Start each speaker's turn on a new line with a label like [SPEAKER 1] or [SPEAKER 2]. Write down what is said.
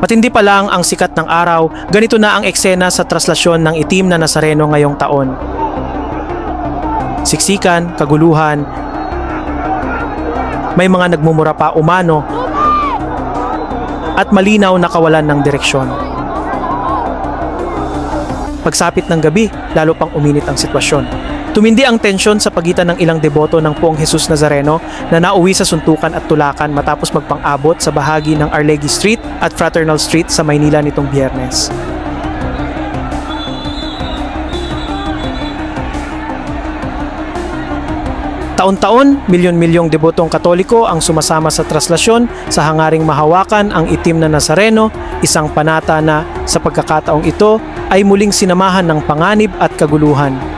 [SPEAKER 1] Matindi pa lang ang sikat ng araw, ganito na ang eksena sa traslasyon ng itim na Nazareno ngayong taon. Siksikan, kaguluhan, may mga nagmumura pa umano, at malinaw na kawalan ng direksyon. Pagsapit ng gabi, lalo pang uminit ang sitwasyon. Tumindi ang tensyon sa pagitan ng ilang deboto ng Poong Jesus Nazareno na nauwi sa suntukan at tulakan matapos magpang-abot sa bahagi ng Arlegui Street at Fraternal Street sa Maynila nitong Biyernes. Taon-taon, milyon-milyong debotong Katoliko ang sumasama sa traslasyon sa hangaring mahawakan ang itim na Nazareno, isang panata na sa pagkakataong ito ay muling sinamahan ng panganib at kaguluhan.